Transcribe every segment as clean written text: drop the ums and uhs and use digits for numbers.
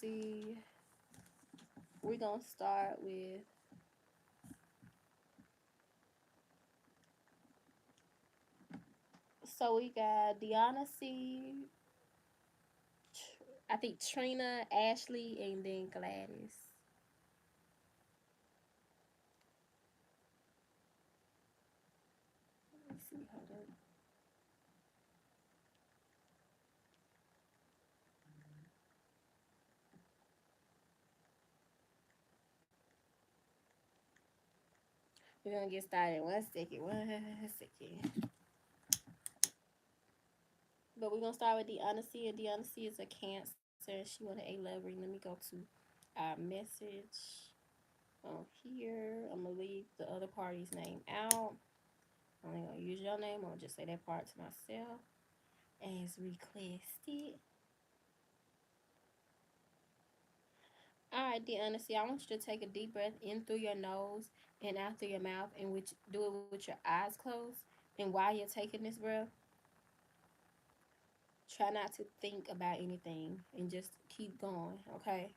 see. We're gonna start with, so we got Deeaniece, I think Trina, Ashley, and then Gladys. Let me see. Hold up. We're gonna get started. 1 second. 1 second. But we're gonna start with Deeaniece, and Deeaniece is a Cancer. She wanted a love ring. Let me go to our message on here. I'm gonna leave the other party's name out. I'm only gonna use your name. I'm gonna just say that part to myself as requested. All right, Deeaniece, I want you to take a deep breath in through your nose and out through your mouth, and which do it with your eyes closed. And while you're taking this breath, try not to think about anything and just keep going. Okay.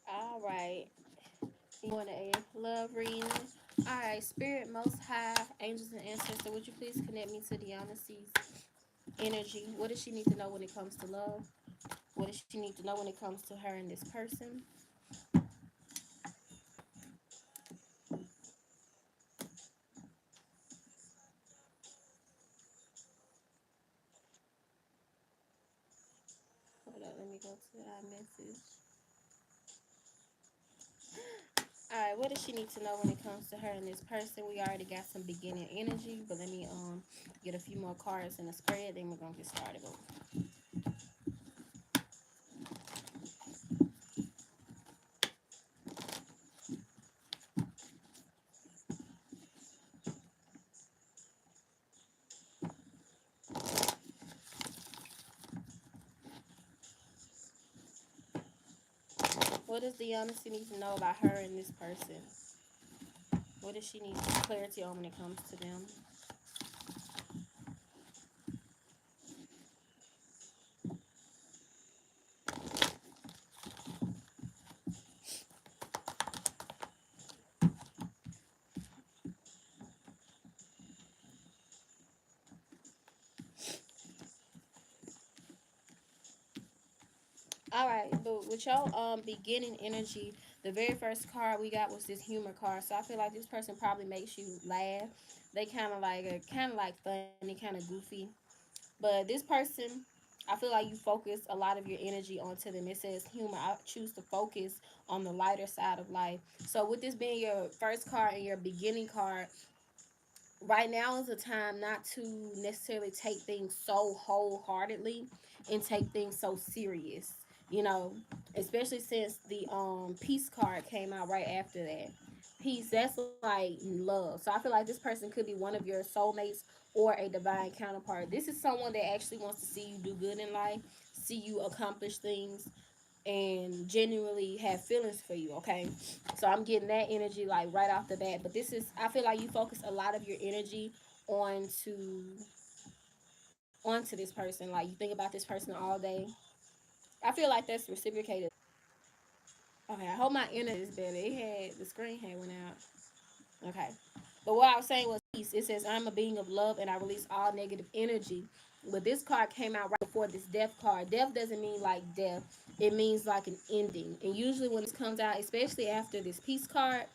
All right. You want a love reading? All right. Spirit, Most High, angels, and ancestors, would you please connect me to Deeanice's energy? What does she need to know when it comes to love? What does she need to know when it comes to her and this person? Hold up. Let me go to our message. All right, what does she need to know when it comes to her and this person? We already got some beginning energy, but let me get a few more cards in the spread, then we're gonna get started. What does the honesty need to know about her and this person? What does she need clarity on when it comes to them? All right, but with your beginning energy, the very first card we got was this humor card. So I feel like this person probably makes you laugh. They kind of like are kind of like funny, kind of goofy. But this person, I feel like you focus a lot of your energy onto them. It says humor. I choose to focus on the lighter side of life. So with this being your first card and your beginning card, right now is a time not to necessarily take things so wholeheartedly and take things so serious, you know, especially since the peace card came out right after that. Peace, that's like love. So I feel like this person could be one of your soulmates or a divine counterpart. This is someone that actually wants to see you do good in life, see you accomplish things, and genuinely have feelings for you, okay? So I'm getting that energy like right off the bat. But this is, I feel like you focus a lot of your energy onto onto this person. Like you think about this person all day. I feel like that's reciprocated. Okay, I hope my internet is better. It had, the screen had went out. Okay. But what I was saying was peace. It says, I'm a being of love and I release all negative energy. But this card came out right before this death card. Death doesn't mean like death. It means like an ending. And usually when this comes out, especially after this peace card,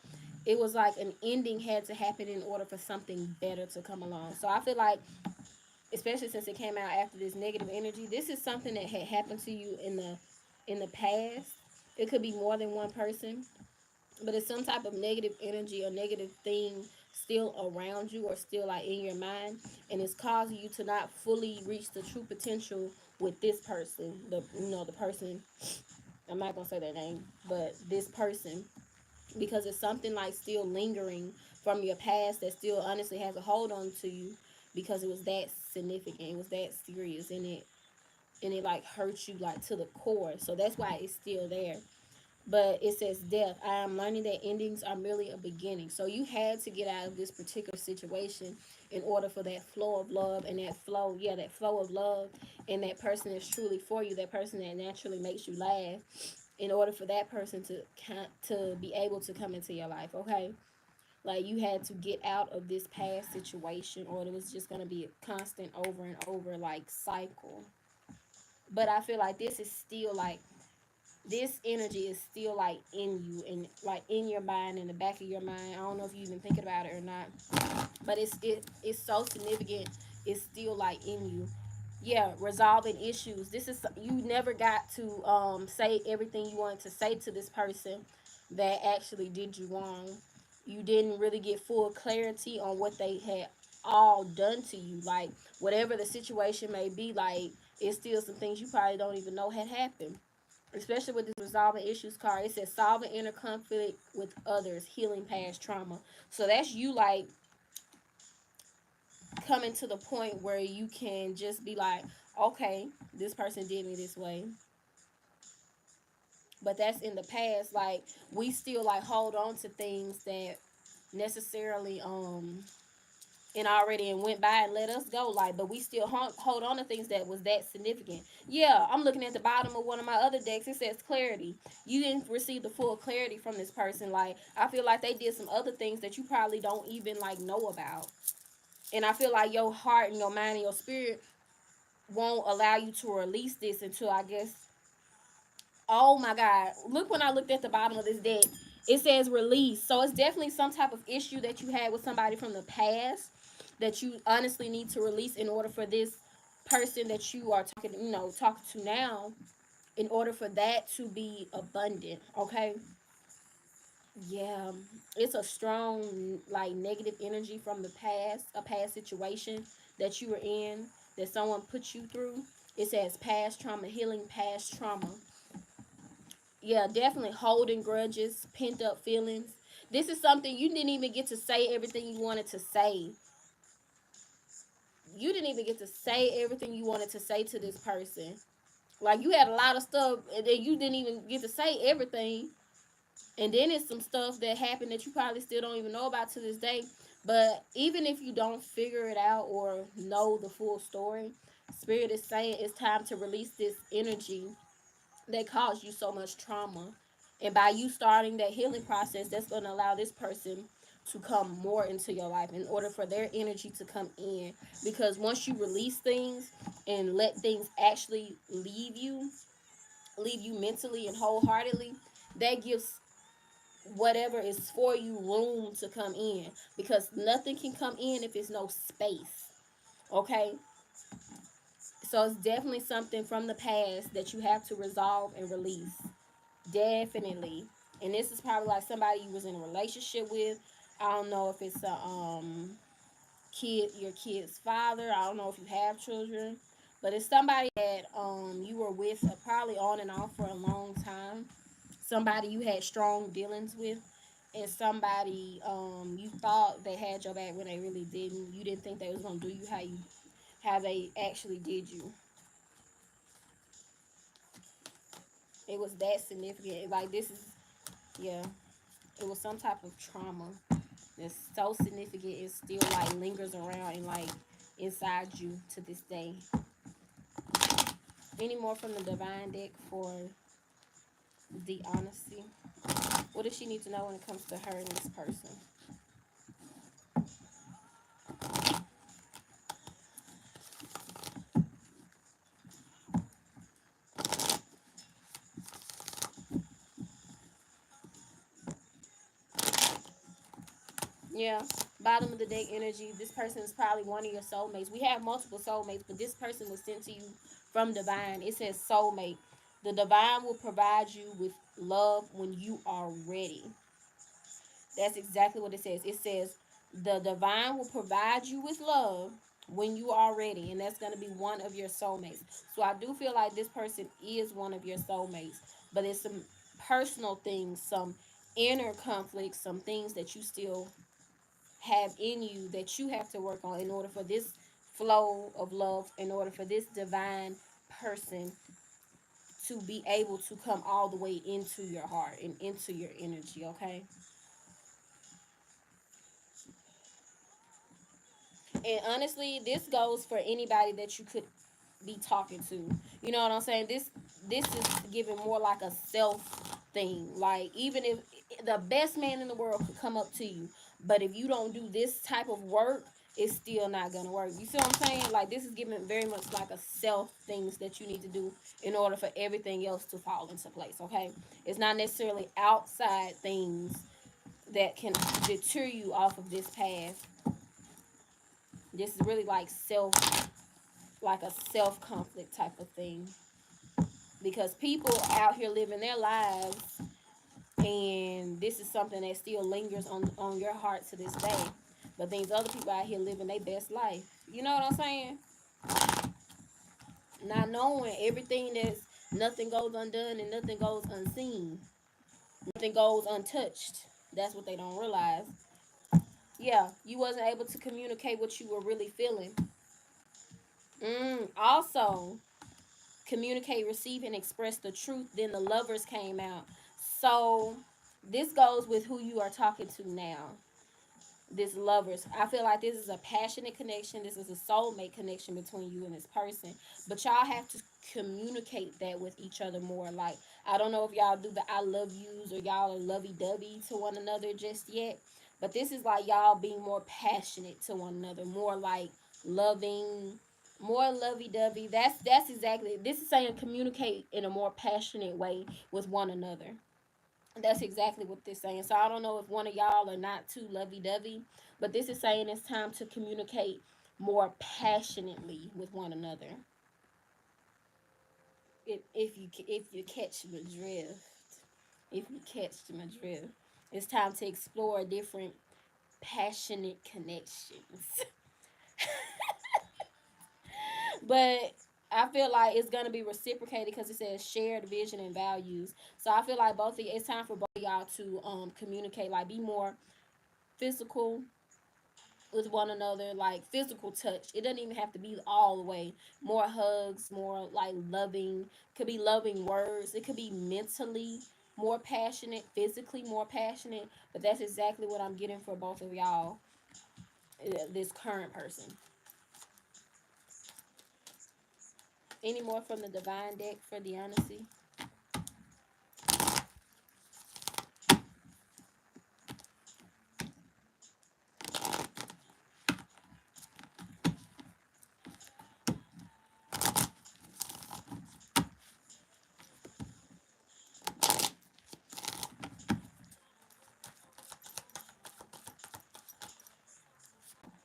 it was like an ending had to happen in order for something better to come along. So I feel like, especially since it came out after this negative energy, this is something that had happened to you in the past. It could be more than one person. but it's some type of negative energy or negative thing still around you or still like in your mind, and it's causing you to not fully reach the true potential with this person. The person, I'm not gonna say their name, but this person, because it's something like still lingering from your past that still honestly has a hold on to you, because it was that significant, it was that serious, and it like hurts you like to the core. So that's why it's still there. But it says death. I am learning that endings are merely a beginning. So you had to get out of this particular situation in order for that flow of love, and that flow, yeah, that flow of love, and that person is truly for you, that person that naturally makes you laugh, in order for that person to be able to come into your life, okay? Like you had to get out of this past situation, or it was just gonna be a constant over and over like cycle. But I feel like this is still like this energy is still like in you and like in your mind, in the back of your mind. I don't know if you even thinking about it or not, but it's so significant. It's still like in you. Yeah, resolving issues. This is, you never got to say everything you wanted to say to this person that actually did you wrong. You didn't really get full clarity on what they had all done to you. Like whatever the situation may be, like it's still some things you probably don't even know had happened, especially with this resolving issues card. It says solving inner conflict with others, healing past trauma. So that's you like coming to the point where you can just be like, okay, this person did me this way, but that's in the past. Like we still like hold on to things that necessarily and already and went by and let us go, like, but we still hold on to things that was that significant. Yeah, I'm looking at the bottom of one of my other decks. It says clarity. You didn't receive the full clarity from this person. Like I feel like they did some other things that you probably don't even like know about, and I feel like your heart and your mind and your spirit won't allow you to release this until, I guess, oh my God, look, when I looked at the bottom of this deck, it says release. So it's definitely some type of issue that you had with somebody from the past that you honestly need to release in order for this person that you are talking to now, in order for that to be abundant, okay? Yeah, it's a strong like negative energy from the past, a past situation that you were in, that someone put you through. It says past trauma, healing past trauma. Yeah, definitely holding grudges, pent up feelings. This is something you didn't even get to say everything you wanted to say. You didn't even get to say everything you wanted to say to this person. Like you had a lot of stuff that you didn't even get to say everything. And then it's some stuff that happened that you probably still don't even know about to this day. But even if you don't figure it out or know the full story, Spirit is saying it's time to release this energy that caused you so much trauma. And by you starting that healing process, that's going to allow this person to come more into your life in order for their energy to come in. Because once you release things and let things actually leave you mentally and wholeheartedly, that gives whatever is for you room to come in, because nothing can come in if it's no space, okay? So it's definitely something from the past that you have to resolve and release, definitely. And this is probably like somebody you was in a relationship with. I don't know if it's a your kid's father. I don't know if you have children, but it's somebody that you were with probably on and off for a long time, somebody you had strong dealings with, and somebody you thought they had your back when they really didn't. You didn't think they was gonna do you how they actually did you. It was that significant. Like this is, yeah, it was some type of trauma that's so significant it still like lingers around and like inside you to this day. Any more from the divine deck for Deeaniece? What does she need to know when it comes to her and this person? Yeah, bottom of the deck energy. This person is probably one of your soulmates. We have multiple soulmates, but this person was sent to you from divine. It says soulmate. The divine will provide you with love when you are ready. That's exactly what it says. It says the divine will provide you with love when you are ready, and that's going to be one of your soulmates. So I do feel like this person is one of your soulmates, but it's some personal things, some inner conflicts, some things that you still have in you that you have to work on in order for this flow of love, in order for this divine person to be able to come all the way into your heart and into your energy, okay? And honestly, this goes for anybody that you could be talking to. You know what I'm saying? This is giving more like a self thing. Like even if the best man in the world could come up to you, but if you don't do this type of work, it's still not gonna work. You see what I'm saying? Like this is giving very much like a self things that you need to do in order for everything else to fall into place. Okay, it's not necessarily outside things that can deter you off of this path. This is really like a self conflict type of thing, because people out here living their lives, and this is something that still lingers on your heart to this day, but these other people out here living their best life. You know what I'm saying? Not knowing everything, that's nothing goes undone and nothing goes unseen, nothing goes untouched. That's what they don't realize. Yeah, you wasn't able to communicate what you were really feeling. Also, communicate, receive, and express the truth. Then the lovers came out. So this goes with who you are talking to now. This lovers. I feel like this is a passionate connection. This is a soulmate connection between you and this person. But y'all have to communicate that with each other more. Like, I don't know if y'all do the I love yous or y'all are lovey dovey to one another just yet. But this is like y'all being more passionate to one another, more like loving, more lovey dovey. That's exactly, this is saying communicate in a more passionate way with one another. That's exactly what this is saying. So I don't know if one of y'all are not too lovey dovey, but this is saying it's time to communicate more passionately with one another. If you catch my drift, if you catch my drift, it's time to explore different passionate connections. But I feel like it's gonna be reciprocated because it says shared vision and values. So I feel like both of you, it's time for both of y'all to communicate, like be more physical with one another, like physical touch. It doesn't even have to be all the way. More hugs, more like loving. Could be loving words. It could be mentally more passionate, physically more passionate. But that's exactly what I'm getting for both of y'all. This current person. Any more from the divine deck for Deeaniece?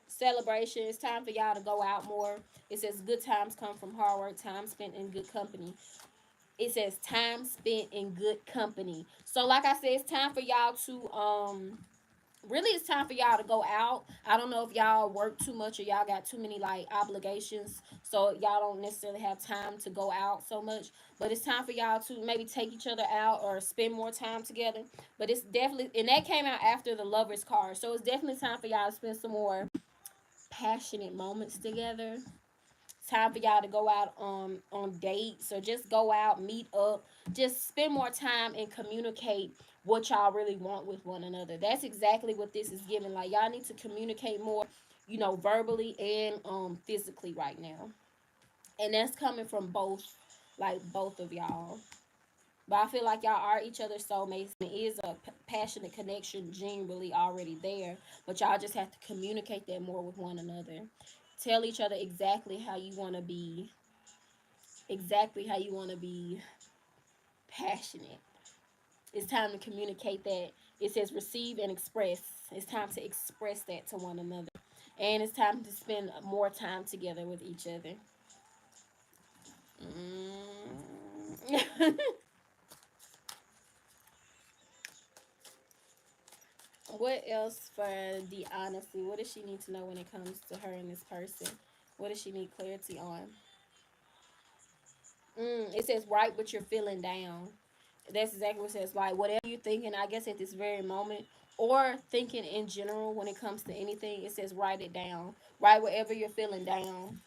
Celebration. It's time for y'all to go out more. It says good times come from hard work, time spent in good company. It says time spent in good company. So like I said, it's time for y'all to really, it's time for y'all to go out. I don't know if y'all work too much or y'all got too many like obligations, so y'all don't necessarily have time to go out so much. But it's time for y'all to maybe take each other out or spend more time together. But it's definitely, and that came out after the lovers card, so it's definitely time for y'all to spend some more passionate moments together. Time for y'all to go out on dates, or just go out, meet up, just spend more time and communicate what y'all really want with one another. That's exactly what this is giving. Like y'all need to communicate more, verbally and physically right now. And that's coming from both of y'all. But I feel like y'all are each other's soulmates. It is a passionate connection genuinely already there. But y'all just have to communicate that more with one another. Tell each other exactly how you want to be passionate. It's time to communicate that. It says receive and express. It's time to express that to one another. And it's time to spend more time together with each other. Mm. What else for the honesty? What does she need to know when it comes to her and this person? What does she need clarity on? It says write what you're feeling down. That's exactly what it says. Like whatever you're thinking, I guess at this very moment, or thinking in general when it comes to anything, it says write it down. Write whatever you're feeling down.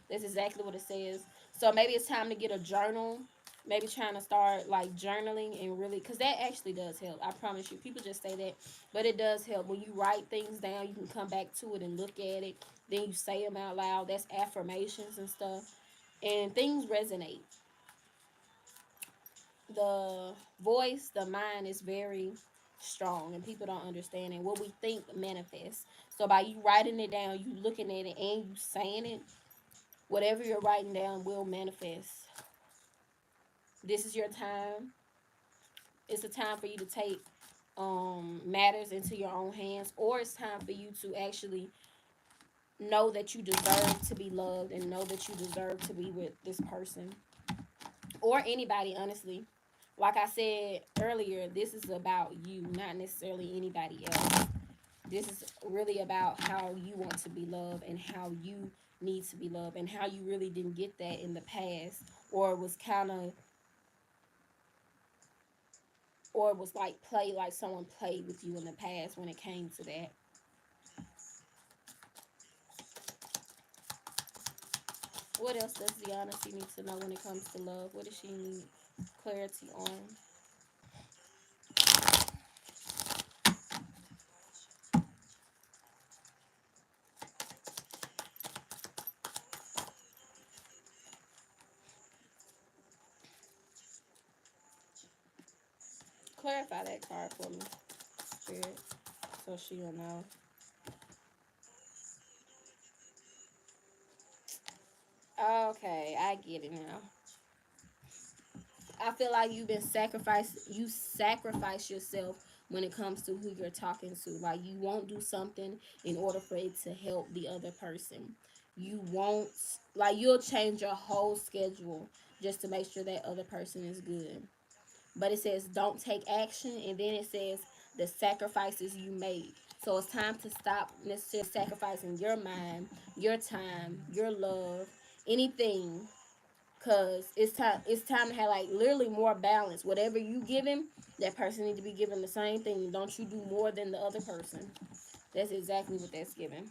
That's exactly what it says. So maybe it's time to get a journal. Maybe trying to start like journaling and really, because that actually does help. I promise you. People just say that, but it does help. When you write things down, you can come back to it and look at it. Then you say them out loud. That's affirmations and stuff. And things resonate. The voice, the mind is very strong, and people don't understand it. What we think manifests. So by you writing it down, you looking at it, and you saying it, whatever you're writing down will manifest. This is your time. It's a time for you to take matters into your own hands, or it's time for you to actually know that you deserve to be loved and know that you deserve to be with this person or anybody, honestly. Like I said earlier, this is about you, not necessarily anybody else. This is really about how you want to be loved and how you need to be loved and how you really didn't get that in the past, or was kind of, or it was like play, like someone played with you in the past when it came to that. What else does the honesty need to know when it comes to love? What does she need clarity on? Clarify that card for me, Spirit, so she'll know. Okay, I get it now. I feel like you've been sacrificed. You sacrifice yourself when it comes to who you're talking to. Like you won't do something in order for it to help the other person. You won't, like you'll change your whole schedule just to make sure that other person is good. But it says don't take action, and then it says the sacrifices you made. So it's time to stop necessarily sacrificing your mind, your time, your love, anything, cause it's time to have like literally more balance. Whatever you give him, that person need to be given the same thing. Don't you do more than the other person. That's exactly what that's given.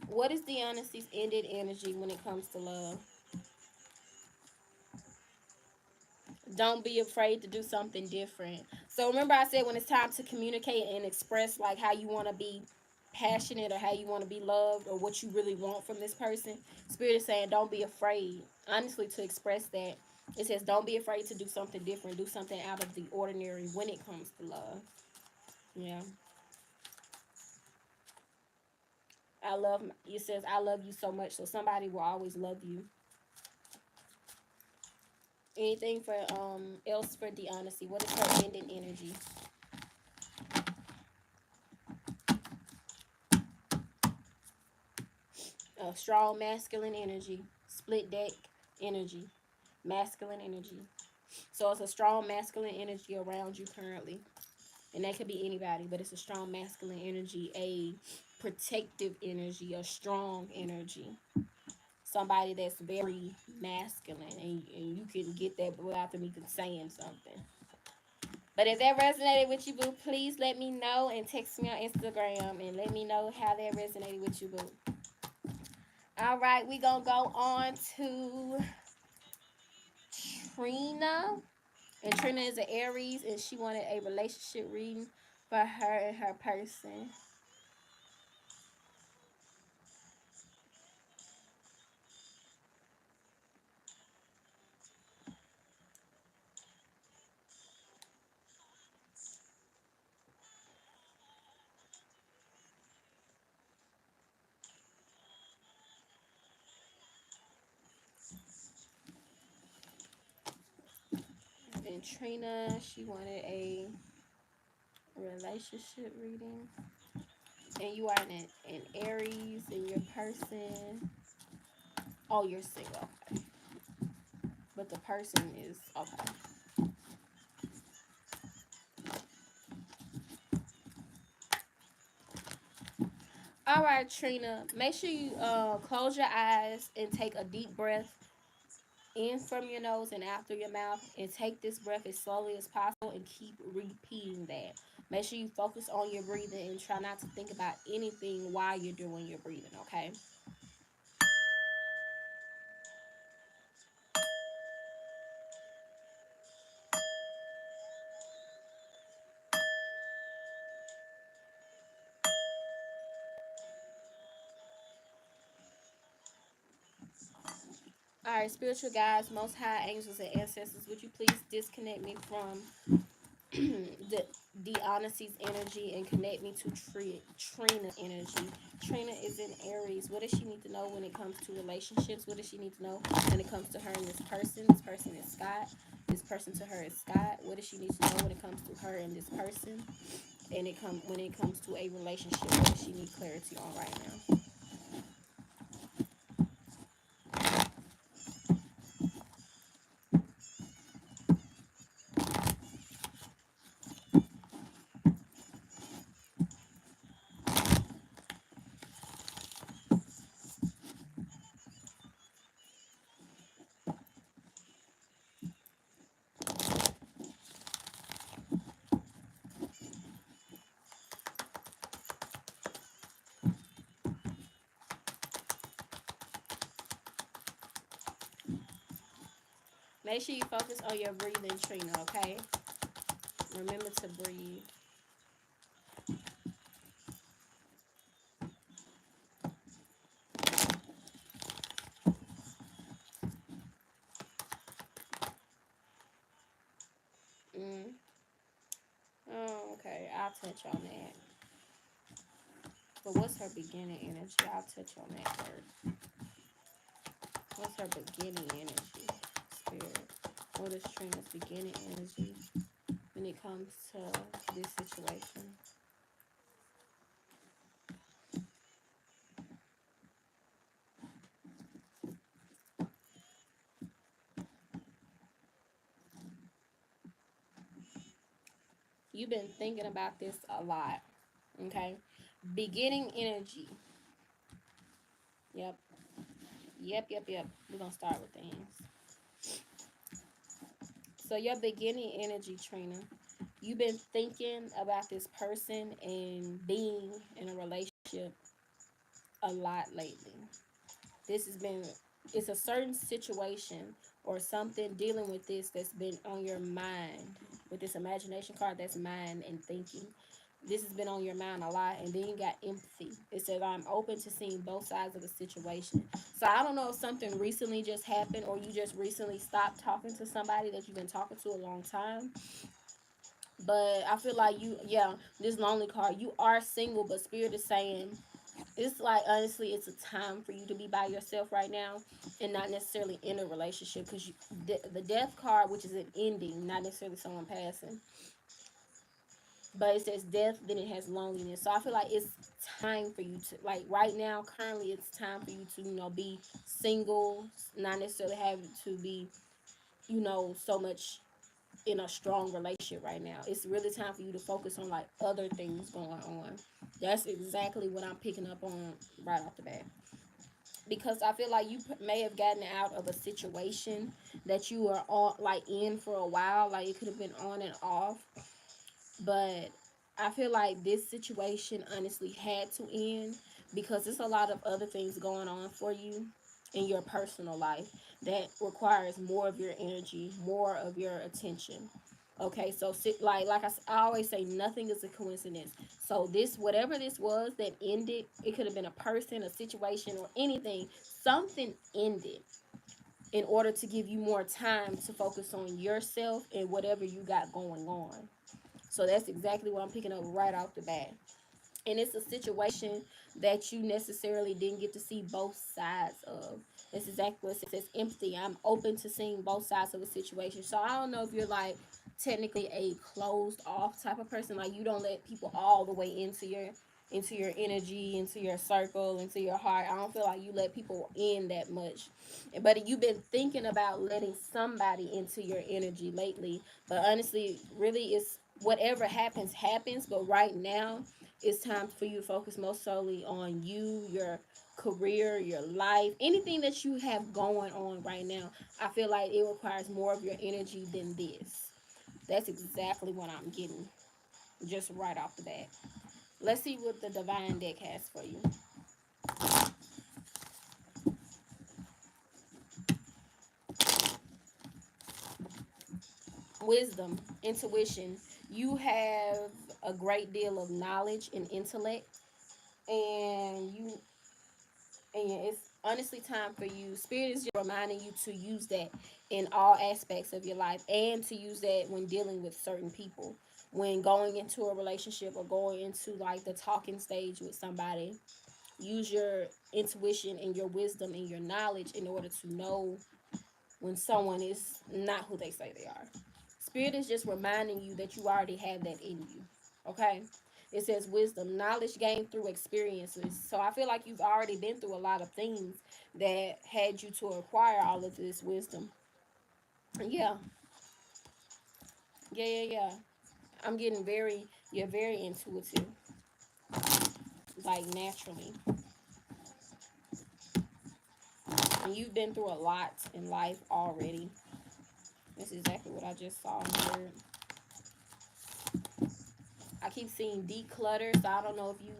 What is the honesty's ended energy when it comes to love? Don't be afraid to do something different. So remember I said when it's time to communicate and express like how you want to be passionate or how you want to be loved or what you really want from this person. Spirit is saying don't be afraid. Honestly, to express that. It says don't be afraid to do something different. Do something out of the ordinary when it comes to love. Yeah. It says I love you so much. So somebody will always love you. Anything for else for the honesty? What is her ending energy? Strong masculine energy, split deck energy, masculine energy. So it's a strong masculine energy around you currently. And that could be anybody, but it's a strong masculine energy, a protective energy, a strong energy. Somebody that's very masculine, and you can get that without them even saying something. But if that resonated with you, boo, please let me know and text me on Instagram and let me know how that resonated with you, boo. All right, we gonna go on to Trina. And Trina is an Aries, and she wanted a relationship reading for her and her person. And Trina, she wanted a relationship reading. And you are an Aries, and your person. Oh, you're single. Okay. But the person is okay. All right, Trina. Make sure you close your eyes and take a deep breath in from your nose and out through your mouth, and take this breath as slowly as possible and keep repeating that. Make sure you focus on your breathing and try not to think about anything while you're doing your breathing, okay? All right, spiritual guides, most high angels, and ancestors, would you please disconnect me from the Deeaniece's energy and connect me to Trina's energy? Trina is in Aries. What does she need to know when it comes to relationships? What does she need to know when it comes to her and this person? This person is Scott. This person to her is Scott. What does she need to know when it comes to her and this person? And when it comes to a relationship, what does she need clarity on right now? Make sure you focus on your breathing, Trina, okay? Remember to breathe. Mm. Oh, okay. I'll touch on that. But what's her beginning energy? I'll touch on that first. What's her beginning energy? Spirit. What is Trina's beginning energy when it comes to this situation? You've been thinking about this a lot. Okay. Beginning energy. Yep. Yep. We're gonna start with things. So your beginning energy, Trina. You've been thinking about this person and being in a relationship a lot lately. This has been, it's a certain situation or something dealing with this that's been on your mind with this imagination card. That's mind and thinking. This has been on your mind a lot. And then you got empathy. It says I'm open to seeing both sides of the situation. So I don't know if something recently just happened or you just recently stopped talking to somebody that you've been talking to a long time. But I feel like you, yeah, this lonely card, you are single, but spirit is saying it's like honestly it's a time for you to be by yourself right now and not necessarily in a relationship, because the death card, which is an ending, not necessarily someone passing, but it says death, then it has loneliness. So I feel like it's time for you to, like, right now currently it's time for you to, be single, not necessarily having to be, so much in a strong relationship right now. It's really time for you to focus on like other things going on. That's exactly what I'm picking up on right off the bat. Because I feel like you may have gotten out of a situation that you were on, like, in for a while. Like it could have been on and off, but I feel like this situation honestly had to end because there's a lot of other things going on for you in your personal life that requires more of your energy, more of your attention. Okay, so I always say, nothing is a coincidence. So this, whatever this was that ended, it could have been a person, a situation, or anything. Something ended in order to give you more time to focus on yourself and whatever you got going on. So that's exactly what I'm picking up right off the bat. And it's a situation that you necessarily didn't get to see both sides of. That's exactly what it says, empathy. I'm open to seeing both sides of a situation. So I don't know if you're like technically a closed off type of person. Like you don't let people all the way into your energy, into your circle, into your heart. I don't feel like you let people in that much. But you've been thinking about letting somebody into your energy lately. But honestly, really, it's whatever happens, happens. But right now, It's time for you to focus most solely on you, your career, your life, anything that you have going on right now. I feel like it requires more of your energy than this. That's exactly what I'm getting just right off the bat. Let's see what the divine deck has for you. Wisdom, intuition. You have a great deal of knowledge and intellect, and it's honestly time for you. Spirit is just reminding you to use that in all aspects of your life, and to use that when dealing with certain people, when going into a relationship or going into like the talking stage with somebody. Use your intuition and your wisdom and your knowledge in order to know when someone is not who they say they are. Spirit is just reminding you that you already have that in you. Okay? It says wisdom, knowledge gained through experiences. So I feel like you've already been through a lot of things that had you to acquire all of this wisdom. Yeah. Yeah. I'm getting you're very intuitive, like naturally. And you've been through a lot in life already. That's exactly what I just saw and heard. I keep seeing declutter, so I don't know if you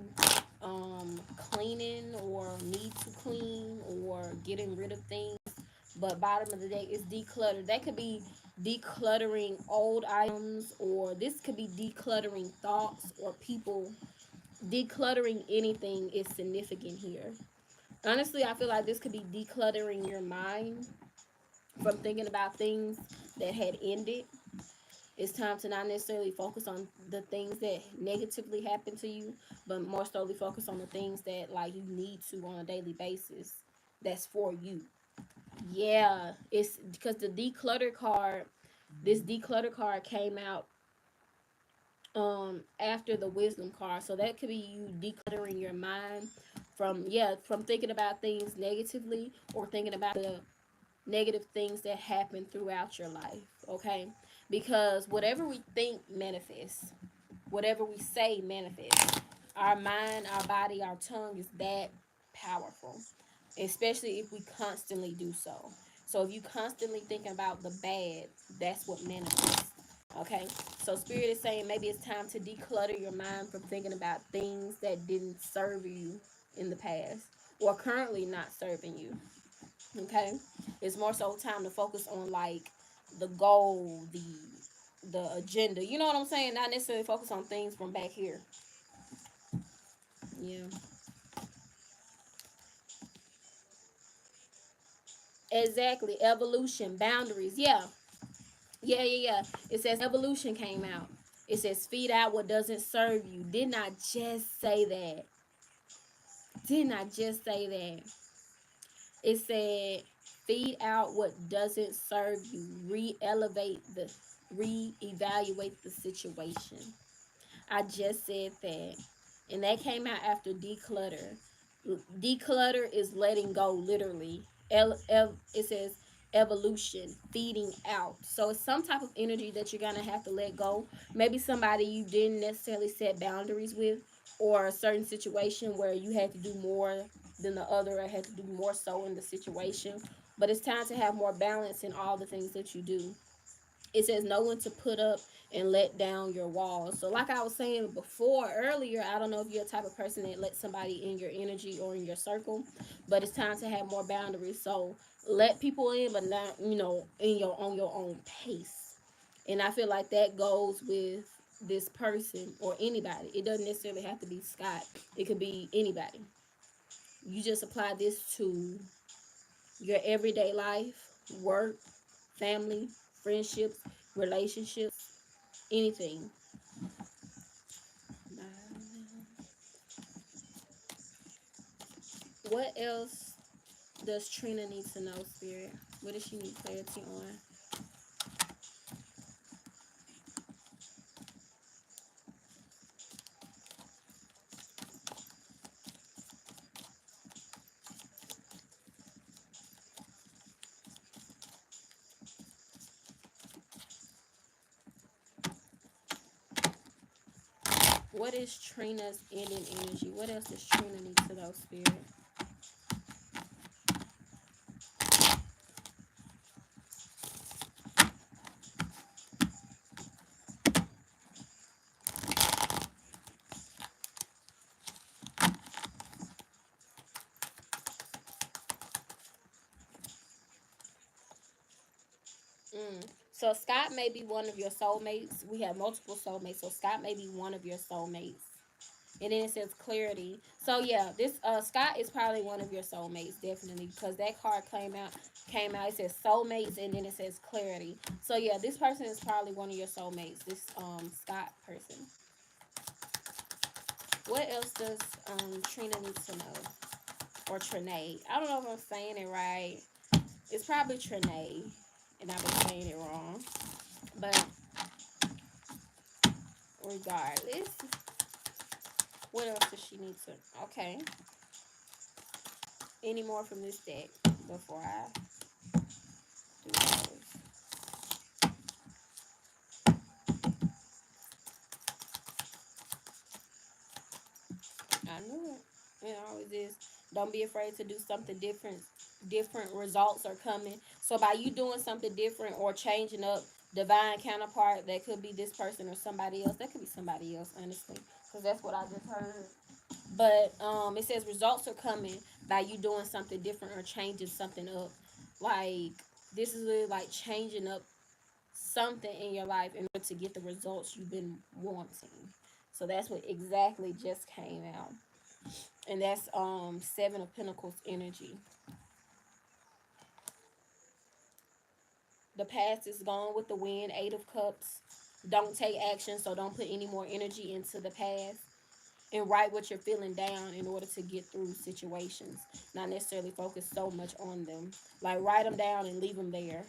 cleaning or need to clean or getting rid of things. But bottom of the day is declutter. That could be decluttering old items, or this could be decluttering thoughts or people. Decluttering anything is significant here. Honestly, I feel like this could be decluttering your mind from thinking about things that had ended. It's time to not necessarily focus on the things that negatively happen to you, but more solely focus on the things that like you need to on a daily basis. That's for you. Yeah, it's because the declutter card, this declutter card came out after the wisdom card. So that could be you decluttering your mind from from thinking about things negatively or thinking about the negative things that happen throughout your life, okay? Because whatever we think manifests, whatever we say manifests. Our mind, our body, our tongue is that powerful, especially if we constantly do so. So if you constantly thinking about the bad, that's what manifests. Okay, so spirit is saying maybe it's time to declutter your mind from thinking about things that didn't serve you in the past or currently not serving you. Okay, it's more so time to focus on like the goal, the agenda. You know what I'm saying? Not necessarily focus on things from back here. Yeah, exactly. Evolution, boundaries. Yeah. It says evolution came out. It says feed out what doesn't serve you. Didn't I just say that? Didn't I just say that? It said feed out what doesn't serve you. Re-evaluate the situation. I just said that. And that came out after declutter. Declutter is letting go, literally. It says evolution, feeding out. So it's some type of energy that you're going to have to let go. Maybe somebody you didn't necessarily set boundaries with, or a certain situation where you had to do more than the other, or had to do more so in the situation. But it's time to have more balance in all the things that you do. It says know when to put up and let down your walls. So like I was saying before earlier, I don't know if you're a type of person that lets somebody in your energy or in your circle, but it's time to have more boundaries. So let people in, but not, in your on your own pace. And I feel like that goes with this person or anybody. It doesn't necessarily have to be Scott. It could be anybody. You just apply this to your everyday life, work, family, friendships, relationships, anything. What else does Trina need to know, Spirit? What does she need clarity on? What is Trina's ending energy? What else does Trina need to know, Spirit? Mm. So Scott may be one of your soulmates. We have multiple soulmates, so Scott may be one of your soulmates. And then it says clarity. So yeah, this Scott is probably one of your soulmates, definitely, because that card came out. It says soulmates, and then it says clarity. So yeah, this person is probably one of your soulmates. This Scott person. What else does Trina need to know? Or Trenea? I don't know if I'm saying it right. It's probably Trenea, and I've been saying it wrong. But regardless, what else does she need to? Okay. Any more from this deck before I do those? I knew it. It always is. Don't be afraid to do something different. Different results are coming. So by you doing something different or changing up divine counterpart, that could be this person or somebody else. That could be somebody else, honestly, because that's what I just heard. But it says results are coming by you doing something different or changing something up. Like this is really like changing up something in your life in order to get the results you've been wanting. So that's what exactly just came out. And that's Seven of Pentacles energy. The past is gone with the wind. Eight of Cups. Don't take action, so don't put any more energy into the past. And write what you're feeling down in order to get through situations. Not necessarily focus so much on them. Like write them down and leave them there.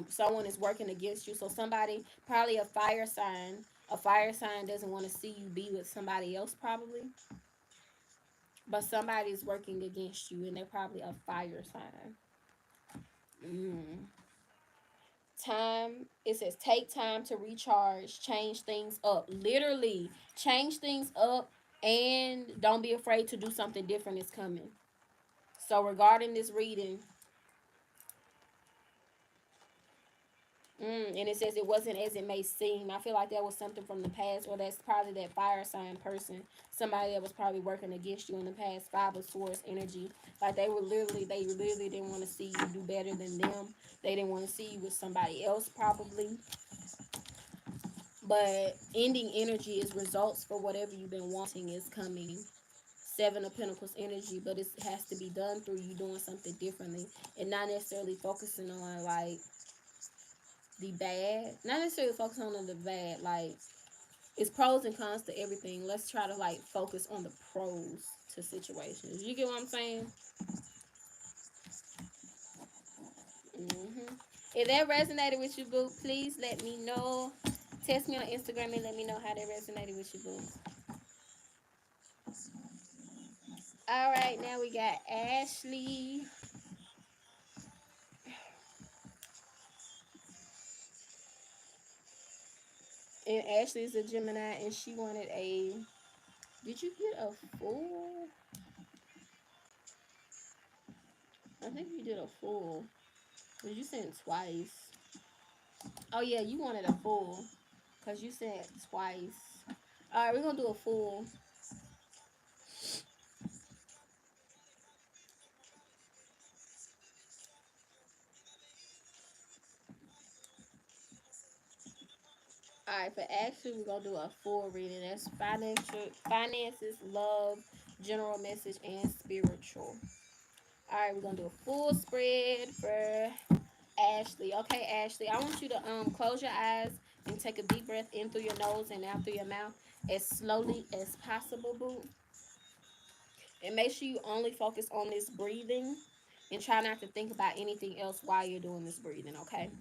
Someone is working against you. So somebody, probably a fire sign. A fire sign doesn't want to see you be with somebody else, probably. But somebody's working against you, and they're probably a fire sign. Mm. Time, it says take time to recharge, change things up. Literally, change things up, and don't be afraid to do something different is coming. So regarding this reading, and it says it wasn't as it may seem. I feel like that was something from the past, or that's probably that fire sign person, somebody that was probably working against you in the past. Five of Swords energy, like they literally didn't want to see you do better than them. They didn't want to see you with somebody else, probably. But ending energy is results for whatever you've been wanting is coming. Seven of Pentacles energy, but it has to be done through you doing something differently and not necessarily focusing on like the bad, not necessarily focus on the bad. Like it's pros and cons to everything. Let's try to like focus on the pros to situations. You get what I'm saying? If that resonated with you, boo, please let me know. Text me on Instagram and let me know how that resonated with you, boo. All right, now we got Ashley. And Ashley is a Gemini, and she wanted a. Did you get a full? I think you did a full. But you sent twice. Oh yeah, you wanted a full, cause you sent twice. All right, we're gonna do a full. All right, for Ashley, we're gonna do a full reading. That's finances, love, general message, and spiritual. All right, we're gonna do a full spread for Ashley. Okay, Ashley, I want you to close your eyes and take a deep breath in through your nose and out through your mouth as slowly as possible, boo. And make sure you only focus on this breathing and try not to think about anything else while you're doing this breathing, okay?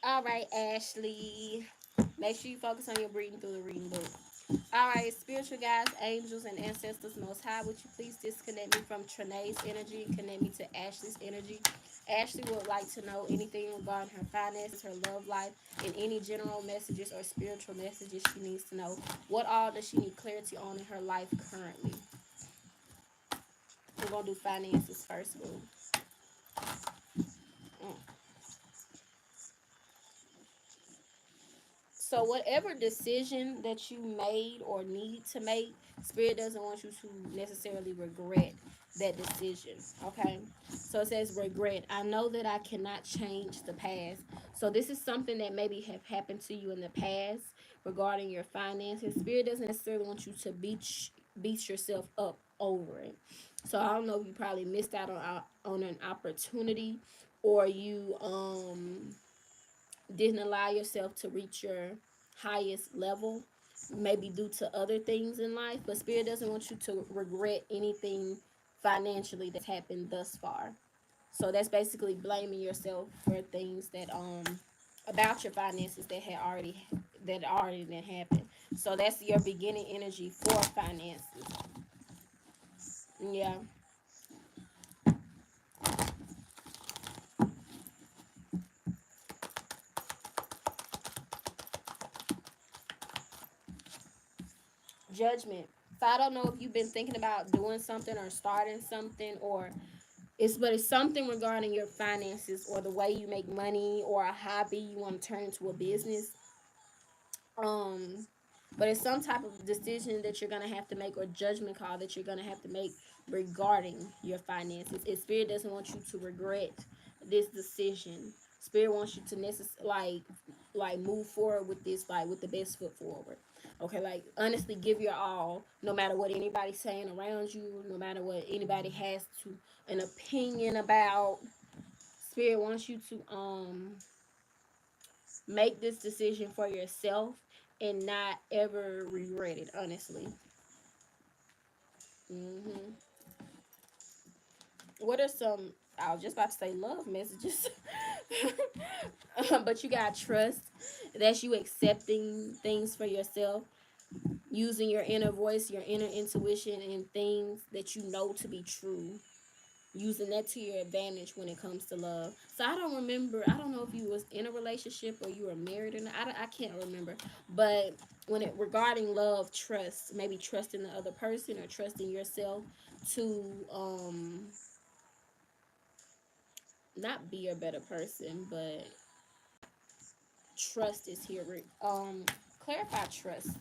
All right, Ashley. Make sure you focus on your breathing through the reading book. All right, spiritual guides, angels, and ancestors most high, would you please disconnect me from Trenea's energy and connect me to Ashley's energy? Ashley would like to know anything regarding her finances, her love life, and any general messages or spiritual messages she needs to know. What all does she need clarity on in her life currently? We're going to do finances first, boo. Mm. So whatever decision that you made or need to make, spirit doesn't want you to necessarily regret that decision. Okay. So it says regret. I know that I cannot change the past. So this is something that maybe have happened to you in the past regarding your finances. Spirit doesn't necessarily want you to beat yourself up over it. So I don't know if you probably missed out on an opportunity, or you didn't allow yourself to reach your highest level, maybe due to other things in life. But spirit doesn't want you to regret anything financially that's happened thus far. So that's basically blaming yourself for things that about your finances that already didn't happen. So that's your beginning energy for finances. Yeah. Judgment. So I don't know if you've been thinking about doing something or starting something, or it's something regarding your finances or the way you make money or a hobby you want to turn into a business. um but it's some type of decision that you're gonna have to make, or judgment call that you're gonna have to make regarding your finances. If spirit doesn't want you to regret this decision, spirit wants you to like move forward with this, like with the best foot forward. Okay, like honestly give your all, no matter what anybody's saying around you, no matter what anybody has to an opinion about. Spirit wants you to make this decision for yourself and not ever regret it, honestly. hmm What are some, I was just about to say love messages. But you got trust. That's you accepting things for yourself, using your inner voice, your inner intuition, and things that you know to be true, using that to your advantage when it comes to love. So I don't remember. I don't know if you was in a relationship or you were married or not. I can't remember. But when it regarding love, trust, maybe trusting the other person or trusting yourself to not be a better person, but trust is here. Clarify trust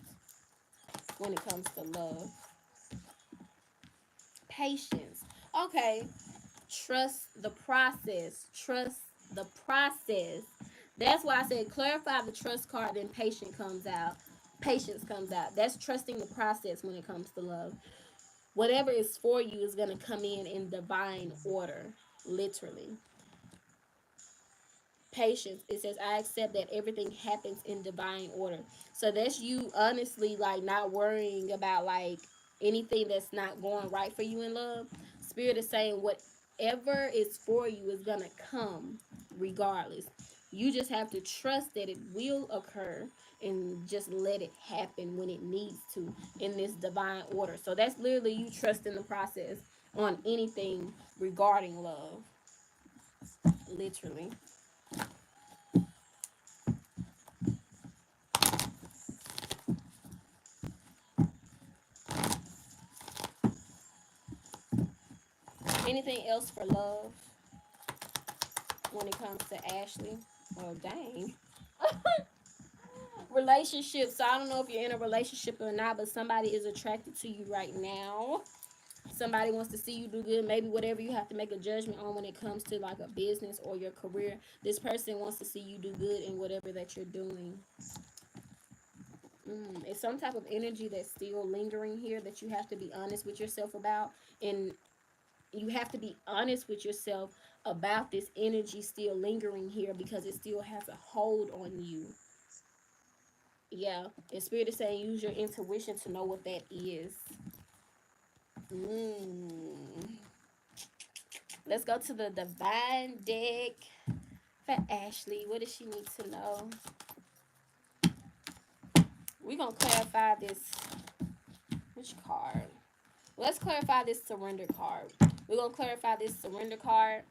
when it comes to love. Patience. Okay, trust the process. Trust the process. That's why I said clarify the trust card, then patience comes out. That's trusting the process when it comes to love. Whatever is for you is going to come in divine order, literally. Patience, it says I accept that everything happens in divine order. So that's you honestly like not worrying about like anything that's not going right for you in love. Spirit is saying whatever is for you is gonna come regardless. You just have to trust that it will occur and just let it happen when it needs to in this divine order. So that's literally you trusting the process on anything regarding love, literally. Anything else for love when it comes to Ashley? Well, dang. Relationships. So I don't know if you're in a relationship or not, but somebody is attracted to you right now. Somebody wants to see you do good. Maybe whatever you have to make a judgment on when it comes to like a business or your career. This person wants to see you do good in whatever that you're doing. It's some type of energy that's still lingering here that you have to be honest with yourself about. And you have to be honest with yourself about this energy still lingering here because it still has a hold on you. Yeah, and spirit is saying use your intuition to know what that is. mm. Let's go to the divine deck For Ashley, what does she need to know? We're going to clarify this. Which card? Let's clarify this surrender card. We're going to clarify this surrender card.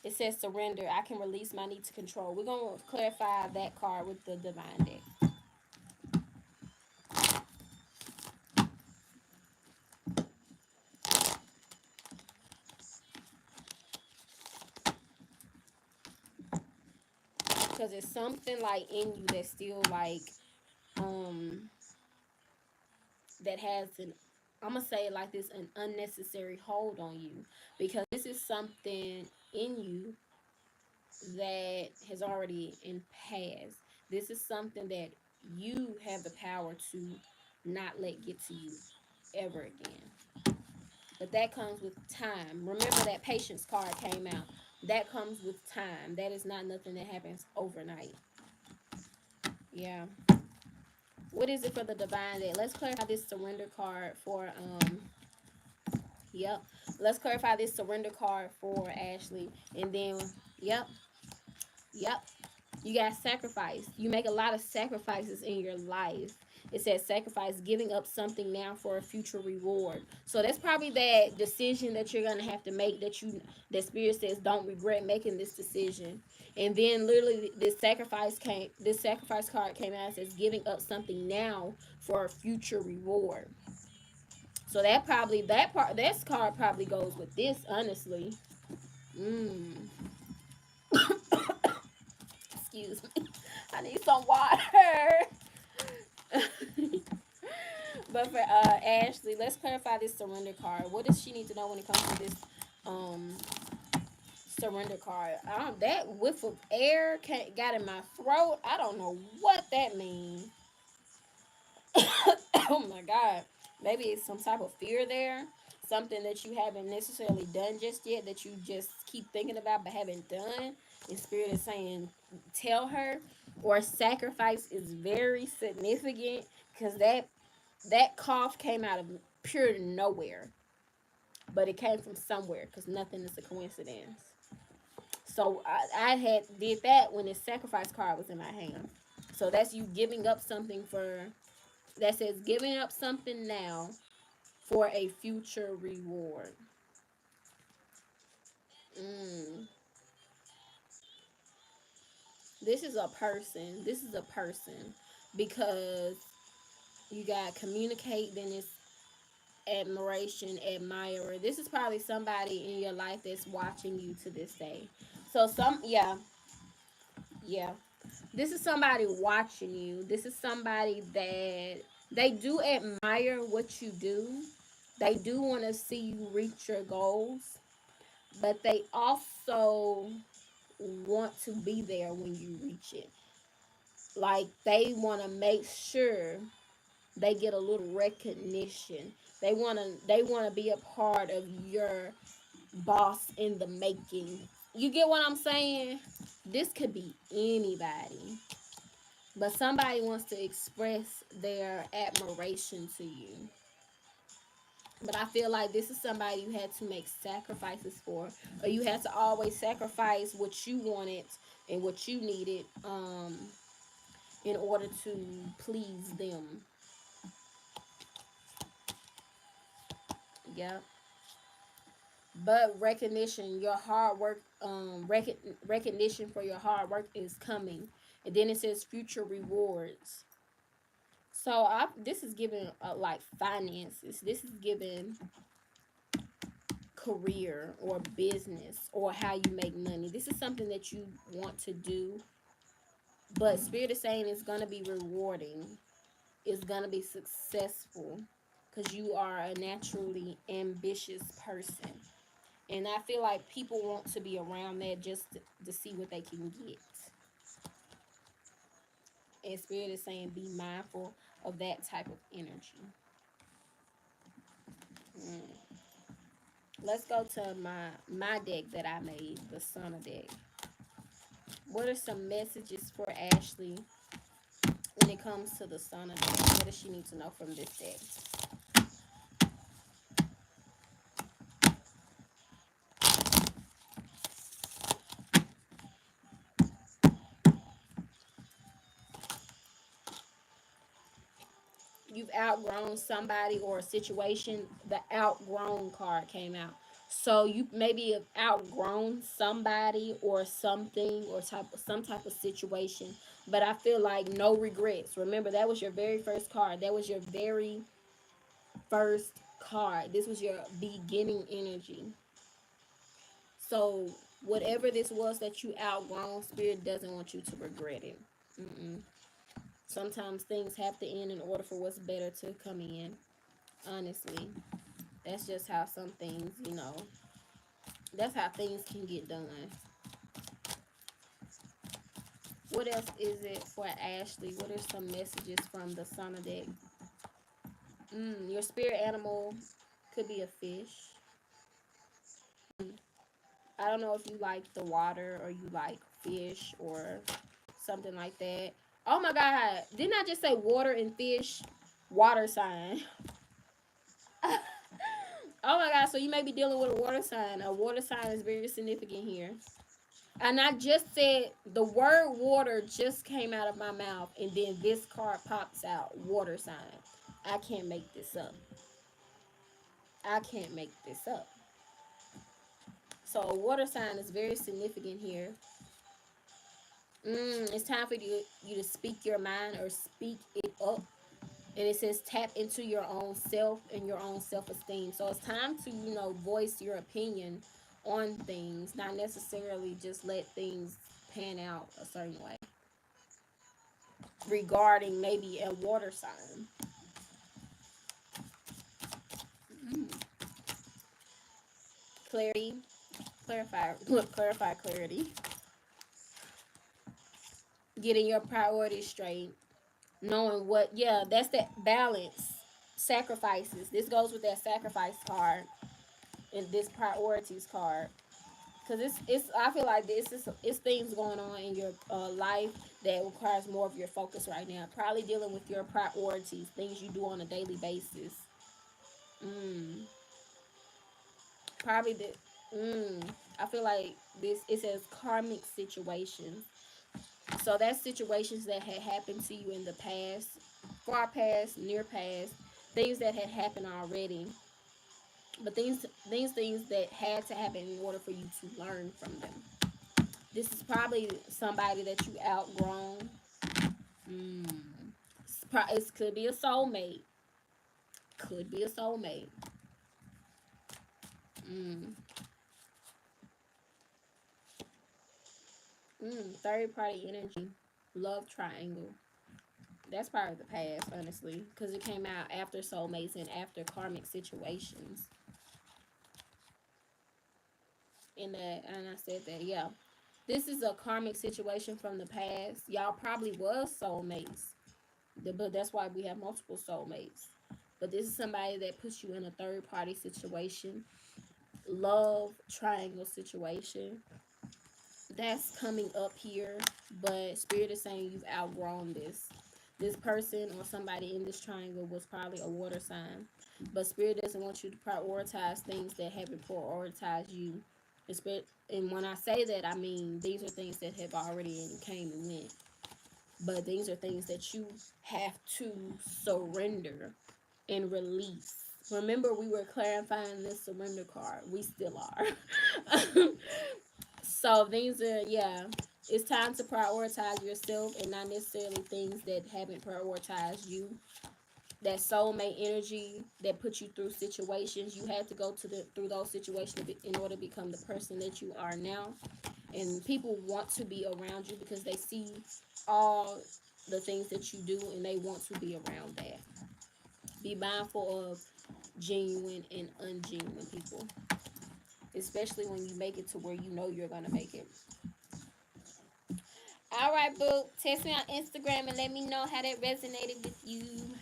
It says surrender. I can release my need to control. We're going to clarify that card with the divine deck. Because it's something like in you that's still like, that has an, I'm going to say it like this, an unnecessary hold on you. Because this is something in you that has already in past. This is something that you have the power to not let get to you ever again. But that comes with time. Remember that patience card came out. That comes with time. That is not nothing that happens overnight. Yeah. What is it for the divine day? Let's clarify this surrender card for yep. Let's clarify this surrender card for Ashley. And then yep. Yep. You got sacrifice. You make a lot of sacrifices in your life. It says sacrifice, giving up something now for a future reward. So that's probably that decision that you're gonna have to make, that spirit says don't regret making this decision. And then literally this sacrifice card came out and says giving up something now for a future reward. So that card probably goes with this, honestly. Mm. Excuse me. I need some water. But for Ashley, let's clarify this surrender card. What does she need to know when it comes to this um surrender card? That whiff of air got in my throat. I don't know what that means. Oh my god. Maybe it's some type of fear there. Something that you haven't necessarily done just yet, that you just keep thinking about but haven't done. And spirit is saying tell her. Or sacrifice is very significant, because that cough came out of pure nowhere, but it came from somewhere, because nothing is a coincidence. So I had did that when this sacrifice card was in my hand. So that's you giving up something for, that says giving up something now for a future reward. Mm. This is a person. This is a person, because you got communicate, then it's admiration, admirer. This is probably somebody in your life that's watching you to this day. So yeah. This is somebody watching you. This is somebody that they do admire what you do. They do want to see you reach your goals, but they also want to be there when you reach it. Like they want to make sure they get a little recognition. They want to be a part of your boss in the making. You get what I'm saying? This could be anybody, but somebody wants to express their admiration to you. But I feel like this is somebody you had to make sacrifices for, or you had to always sacrifice what you wanted and what you needed, in order to please them. Yep. But recognition, your hard work, recognition for your hard work is coming. And then it says future rewards. So this is giving like finances. This is giving career or business or how you make money. This is something that you want to do, but spirit is saying it's gonna be rewarding. It's gonna be successful, because you are a naturally ambitious person. And I feel like people want to be around that just to see what they can get. And spirit is saying be mindful of that type of energy. Mm. Let's go to my deck that I made, the Sauna deck. What are some messages for Ashley when it comes to the Sauna deck? What does she need to know from this deck? you've outgrown somebody or a situation, the outgrown card came out. So you maybe have outgrown somebody or something or some type of situation. But I feel like no regrets. Remember, that was your very first card. That was your very first card. This was your beginning energy. So whatever this was that you outgrown, spirit doesn't want you to regret it. Mm-mm. Sometimes things have to end in order for what's better to come in. Honestly, that's just how some things, that's how things can get done. What else is it for Ashley? What are some messages from the Sauna deck? Your spirit animal could be a fish. I don't know if you like the water or you like fish or something like that. Oh my God. Didn't I just say water and fish? Water sign. Oh my God. So you may be dealing with a water sign. A water sign is very significant here. And I just said the word water just came out of my mouth, and then this card pops out. Water sign. I can't make this up. I can't make this up. So a water sign is very significant here. It's time for you to speak your mind or speak it up. And it says tap into your own self and your own self-esteem. So it's time to, voice your opinion on things, not necessarily just let things pan out a certain way regarding maybe a water sign. Mm. Clarity, clarify clarity. Getting your priorities straight, knowing what, yeah, that's that balance. Sacrifices. This goes with that sacrifice card and this priorities card. Because it's I feel like this is it's things going on in your life that requires more of your focus right now. Probably dealing with your priorities, things you do on a daily basis. Mm. Probably the I feel like this it says karmic situations. So that's situations that had happened to you in the past, far past, near past, things that had happened already. But these things that had to happen in order for you to learn from them. This is probably somebody that you outgrown. Mm. It could be a soulmate. Could be a soulmate. Mm. Third party energy. Love triangle. That's part of the past, honestly, because it came out after soulmates and after karmic situations. And I said that, yeah, this is a karmic situation from the past. Y'all probably was soulmates, but that's why we have multiple soulmates. But this is somebody that puts you in a third party situation, love triangle situation. That's coming up here, but spirit is saying you've outgrown this. This person or somebody in this triangle was probably a water sign, but spirit doesn't want you to prioritize things that haven't prioritized you. And when I say that, I mean these are things that have already came and went, but these are things that you have to surrender and release. Remember, we were clarifying this surrender card. We still are. So things are, yeah, it's time to prioritize yourself and not necessarily things that haven't prioritized you. That soulmate energy that puts you through situations, you had to go through those situations in order to become the person that you are now. And people want to be around you because they see all the things that you do and they want to be around that. Be mindful of genuine and ungenuine people, especially when you make it to where you know you're gonna make it. All right, boo. Text me on Instagram and let me know how that resonated with you.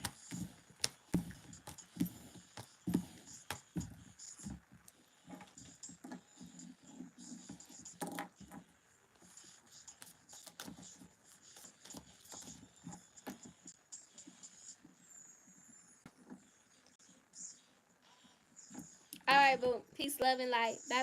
All right, boo. Peace, love, and light. Bye.